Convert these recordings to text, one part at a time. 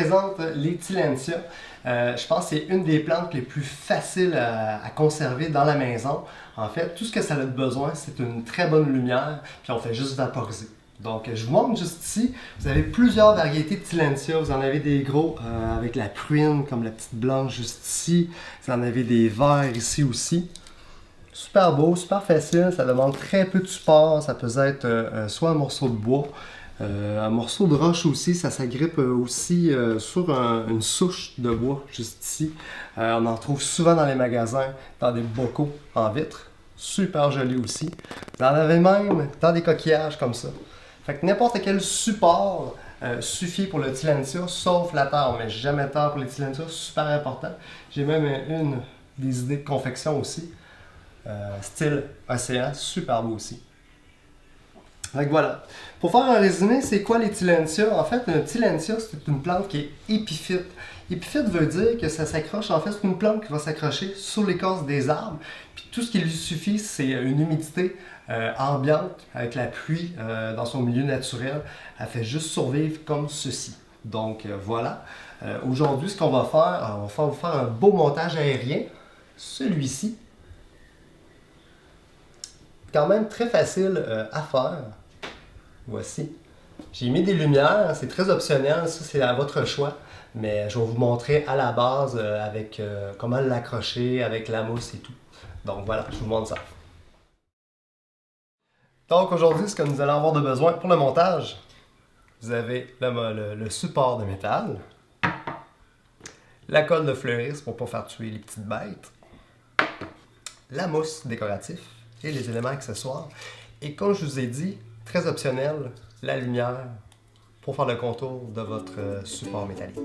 présente les Tillandsia. Je pense que c'est une des plantes les plus faciles à conserver dans la maison. En fait, tout ce que ça a besoin, c'est une très bonne lumière, puis on fait juste vaporiser. Donc, je vous montre juste ici. Vous avez plusieurs variétés de Tillandsia. Vous en avez des gros avec la pruine, comme la petite blanche juste ici. Vous en avez des verts ici aussi. Super beau, super facile. Ça demande très peu de support. Ça peut être soit un morceau de bois, un morceau de roche aussi. Ça s'agrippe aussi sur une souche de bois juste ici. On en trouve souvent dans les magasins, dans des bocaux en vitre. Super joli aussi. Vous en avez même dans des coquillages comme ça. Fait que n'importe quel support suffit pour le Tillandsia, sauf la terre. On ne met jamais de terre pour les Tillandsia, super important. J'ai même des idées de confection aussi. Style océan, super beau aussi. Donc voilà. Pour faire un résumé, c'est quoi les Tillandsia? En fait, un Tillandsia, c'est une plante qui est épiphyte. Épiphyte veut dire que ça s'accroche, en fait, c'est une plante qui va s'accrocher sur l'écorce des arbres. Puis tout ce qui lui suffit, c'est une humidité ambiante avec la pluie dans son milieu naturel. Elle fait juste survivre comme ceci. Donc voilà. Aujourd'hui, ce qu'on va faire, on va vous faire un beau montage aérien. Celui-ci. Quand même très facile à faire. Voici. J'ai mis des lumières, c'est très optionnel, ça c'est à votre choix. Mais je vais vous montrer à la base avec comment l'accrocher, avec la mousse et tout. Donc voilà, je vous montre ça. Donc aujourd'hui, ce que nous allons avoir de besoin pour le montage, vous avez le support de métal, la colle de fleuriste pour ne pas faire tuer les petites bêtes, la mousse décorative et les éléments accessoires. Et comme je vous ai dit, très optionnel, la lumière pour faire le contour de votre support métallique.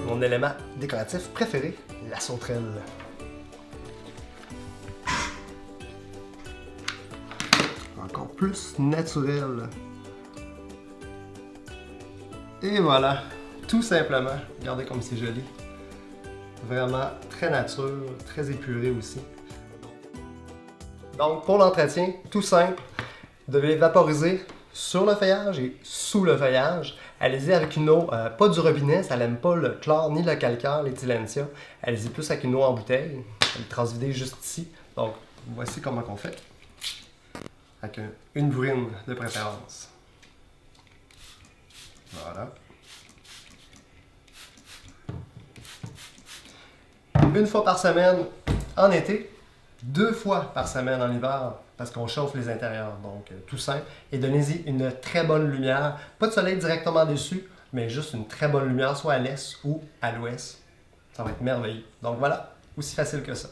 Mon élément décoratif préféré, la sauterelle. Encore plus naturel. Et voilà, tout simplement. Regardez comme c'est joli. Vraiment très nature, très épuré aussi. Donc pour l'entretien, tout simple, vous devez vaporiser sur le feuillage et sous le feuillage. Allez-y avec une eau, pas du robinet, ça n'aime pas le chlore ni le calcaire, les Tillandsia. Allez-y plus avec une eau en bouteille. Elle est transvidée juste ici. Donc, voici comment on fait. Avec une bourrine de préférence. Voilà. Une fois par semaine en été. 2 fois par semaine en hiver parce qu'on chauffe les intérieurs, donc tout simple. Et donnez-y une très bonne lumière. Pas de soleil directement dessus, mais juste une très bonne lumière, soit à l'est ou à l'ouest. Ça va être merveilleux. Donc voilà, aussi facile que ça.